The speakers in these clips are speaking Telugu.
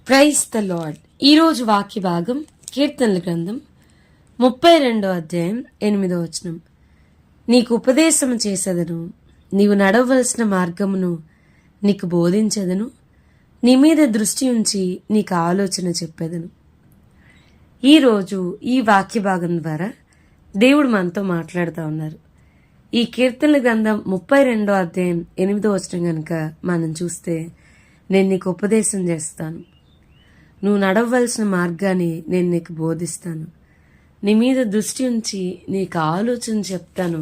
Praise the lord. ఈరోజు వాక్య భాగం కీర్తనల గ్రంథం 32వ అధ్యాయం 8వ వచనం. నీకు ఉపదేశము చేసేదను, నీవు నడవలసిన మార్గమును నీకు బోధించదను, నీ మీద దృష్టి ఉంచి నీకు ఆలోచన చెప్పేదను. ఈరోజు ఈ వాక్య భాగం ద్వారా దేవుడు మనతో మాట్లాడుతూ ఉన్నారు. ఈ కీర్తనల గ్రంథం 32వ అధ్యాయం 8వ వచనం కనుక మనం చూస్తే, నేను నీకు ఉపదేశం చేస్తాను, నువ్వు నడవలసిన మార్గాన్ని నేను నీకు బోధిస్తాను, నీ మీద దృష్టి ఉంచి నీకు ఆలోచన చెప్తాను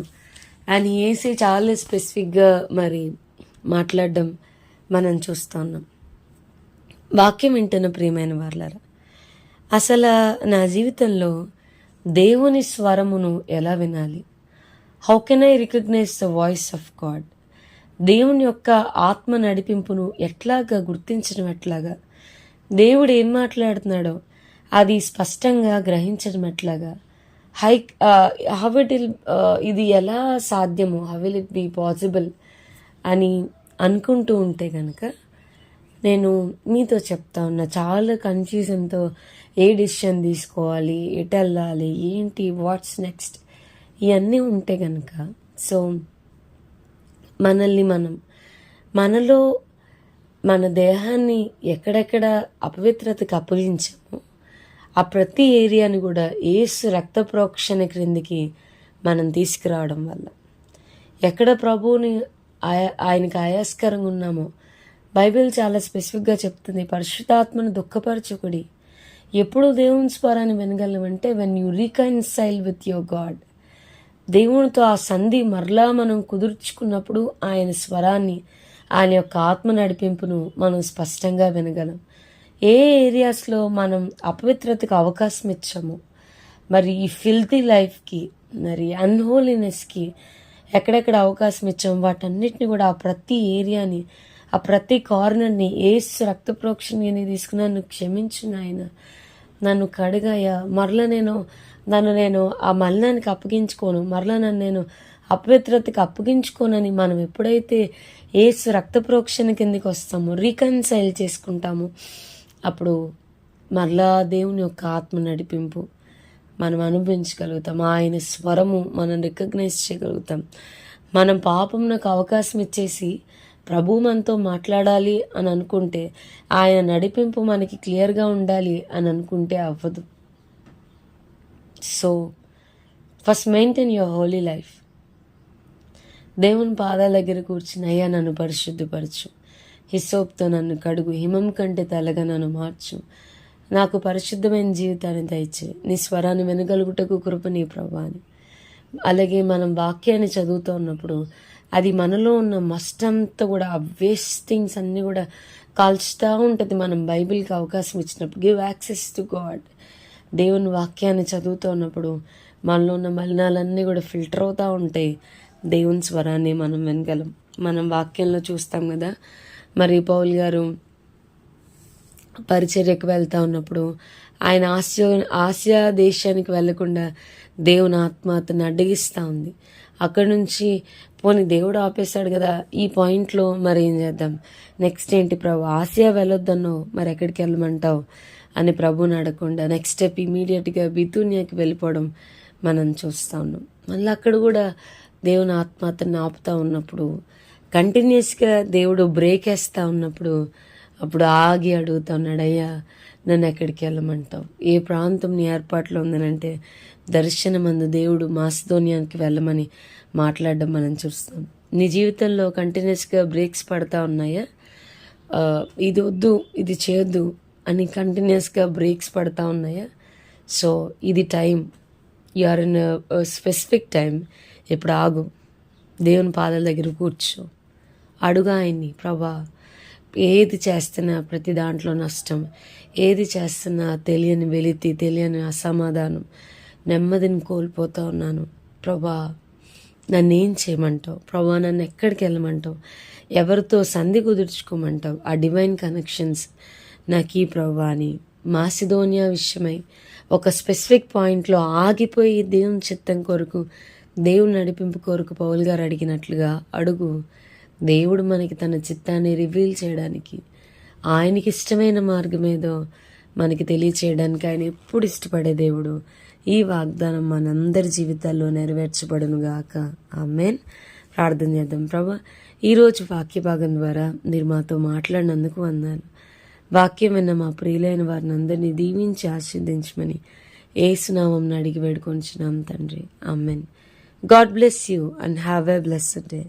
అని వేసి చాలా స్పెసిఫిక్గా మరి మాట్లాడడం మనం చూస్తూ ఉన్నాం. వాక్యం వింటున్న ప్రియమైన వాళ్ళారా, అసలు నా జీవితంలో దేవుని స్వరమును ఎలా వినాలి? How can I recognise the voice of God? దేవుని యొక్క ఆత్మ నడిపింపును ఎట్లాగా గుర్తించడం, ఎట్లాగా దేవుడు ఏం మాట్లాడుతున్నాడో అది స్పష్టంగా గ్రహించడం ఎట్లాగా? ఇది ఎలా సాధ్యము? How will it be possible అని అనుకుంటూ ఉంటే కనుక నేను మీతో చెప్తా ఉన్నా, చాలా కన్ఫ్యూజన్తో ఏ డిసిషన్ తీసుకోవాలి, ఎటు వెళ్ళాలి, ఏంటి, వాట్స్ నెక్స్ట్, ఇవన్నీ ఉంటే కనుక సో మనలో మన దేహాన్ని ఎక్కడెక్కడ అపవిత్రతకు అప్పగించామో ఆ ప్రతి ఏరియాని కూడా యేసు రక్త ప్రోక్షణ క్రిందికి మనం తీసుకురావడం వల్ల, ఎక్కడ ప్రభువుని ఆయనకి ఆయాస్కరంగా ఉన్నామో బైబిల్ చాలా స్పెసిఫిక్గా చెప్తుంది, పరిశుద్ధాత్మను దుఃఖపరచుకుడి. ఎప్పుడు దేవుని స్వరాన్ని వినగలమంటే when you reconcile with your God. దేవునితో ఆ సంధి మరలా మనం కుదుర్చుకున్నప్పుడు ఆయన స్వరాన్ని, ఆయన యొక్క ఆత్మ నడిపింపును మనం స్పష్టంగా వినగలం. ఏ ఏరియాస్లో మనం అపవిత్రతకు అవకాశం ఇచ్చామో, మరి ఈ ఫిల్తీ లైఫ్కి, మరి అన్హోలీనెస్కి ఎక్కడెక్కడ అవకాశం ఇచ్చామో వాటన్నిటిని కూడా, ఆ ప్రతి ఏరియాని, ఆ ప్రతి కార్నర్ని యేసు రక్త ప్రోక్షణని తీసుకున్నాను, క్షమించు నాయన, నన్ను కడుగాయ, మరలా నేను ఆ మలినానికి అప్పగించుకోను, మరలా నేను అపవిత్రతకి అప్పగించుకోనని మనం ఎప్పుడైతే యేసు రక్త ప్రోక్షణ కిందకి వస్తామో, రీకన్సైల్ చేసుకుంటామో, అప్పుడు మరలా దేవుని యొక్క ఆత్మ నడిపింపు మనం అనుభవించగలుగుతాం. ఆయన స్వరము మనం రికగ్నైజ్ చేయగలుగుతాం. మనం పాపంకు అవకాశం ఇచ్చేసి ప్రభు మనతో మాట్లాడాలి అని అనుకుంటే, ఆయన నడిపింపు మనకి క్లియర్గా ఉండాలి అని అనుకుంటే అవ్వదు. So first maintain your Holi life. దేవుని పాదాల దగ్గర కూర్చుని, అయ్యా నన్ను పరిశుద్ధపరచు, హిస్సోప్తో నన్ను కడుగు, హిమం కంటే తెల్లగా నన్ను మార్చు, నాకు పరిశుద్ధమైన జీవితాన్ని దయచే, నీ స్వరాన్ని వినగలుగుటకు కృప నీ ప్రభా అని. అలాగే మనం వాక్యాన్ని చదువుతూ ఉన్నప్పుడు అది మనలో ఉన్న మస్టంతా కూడా, ఆ వేస్టింగ్స్ అన్నీ కూడా కాల్చుతూ ఉంటుంది. మనం బైబిల్కి అవకాశం ఇచ్చినప్పుడు, గివ్ యాక్సెస్ టు గాడ్. దేవుని వాక్యాన్ని చదువుతూ ఉన్నప్పుడు మనలో ఉన్న మలినాలన్నీ కూడా ఫిల్టర్ అవుతూ ఉంటాయి. దేవుని స్వరాన్ని మనం వినగలం. మనం వాక్యంలో చూస్తాం కదా, మరి పౌలు గారు పరిచర్యకు వెళ్తూ ఉన్నప్పుడు ఆయన ఆసియా దేశానికి వెళ్లకుండా దేవుని ఆత్మ అతను అడ్డగిస్తూ ఉంది. అక్కడి నుంచి పోనీ దేవుడు ఆపేశాడు కదా, ఈ పాయింట్లో మరి ఏం చేద్దాం, నెక్స్ట్ ఏంటి ప్రభు, ఆసియా వెళ్ళొద్దన్నో మరి ఎక్కడికి వెళ్ళమంటావు అని ప్రభుని అడగకుండా నెక్స్ట్ స్టెప్ ఇమీడియట్గా బితూనియాకి వెళ్ళిపోవడం మనం చూస్తూ ఉన్నాం. మళ్ళీ అక్కడ కూడా దేవుని ఆత్మ అతన్ని ఆపుతూ ఉన్నప్పుడు, కంటిన్యూస్గా దేవుడు బ్రేక్ వేస్తూ ఉన్నప్పుడు, అప్పుడు ఆగి అడుగుతా ఉన్నాడు, అయ్యా నన్ను ఎక్కడికి వెళ్ళమంటావు, ఏ ప్రాంతం నీ ఏర్పాట్లో ఉందనంటే దర్శనమందు దేవుడు మాసిదోనియానికి వెళ్ళమని మాట్లాడడం మనం చూస్తాం. నీ జీవితంలో కంటిన్యూస్గా బ్రేక్స్ పడతా ఉన్నాయా? ఇది వద్దు, ఇది చేయొద్దు అని కంటిన్యూస్గా బ్రేక్స్ పడతా ఉన్నాయా? సో ఇది time, you are in specific time. ఇప్పుడు ఆగు, దేవుని పాదాల దగ్గర కూర్చో, అడుగు ఆయన్ని, ప్రభా ఏది చేస్తున్నా ప్రతి దాంట్లో నష్టం, ఏది చేస్తున్నా తెలియని వెలితి, తెలియని అసమాధానం, నెమ్మదిని కోల్పోతూ ఉన్నాను ప్రభా, నన్ను ఏం చేయమంటావు ప్రభా, నన్ను ఎక్కడికి వెళ్ళమంటావు, ఎవరితో సంధి కుదుర్చుకోమంటావు, ఆ డివైన్ కనెక్షన్స్ నాకు ఈ ప్రభా అని మాసిదోనియా విషయమై ఒక స్పెసిఫిక్ పాయింట్లో ఆగిపోయి దేవుని చిత్తం కొరకు, దేవుని నడిపింపు కొరకు పౌలు గారు అడిగినట్లుగా అడుగు. దేవుడు మనకి తన చిత్తాన్ని రివీల్ చేయడానికి ఆయనకి ఇష్టమైన మార్గం ఏదో మనకి తెలియచేయడానికి ఆయన ఎప్పుడు ఇష్టపడే దేవుడు. ఈ వాగ్దానం మనందరి జీవితాల్లో నెరవేర్చబడును గాక. ఆమేన్. ప్రార్థన చేద్దాం. ప్రభా, ఈరోజు వాక్య భాగం ద్వారా మీరు మాతో మాట్లాడినందుకు వందనాలు. వాక్యం విన్న మా ప్రియులైన వారిని అందరినీ దీవించి ఆశీర్వదించమని యేసునామమున అడిగి వేడుకొంచున్నాం తండ్రి. ఆమేన్. God bless you and have a blessed day.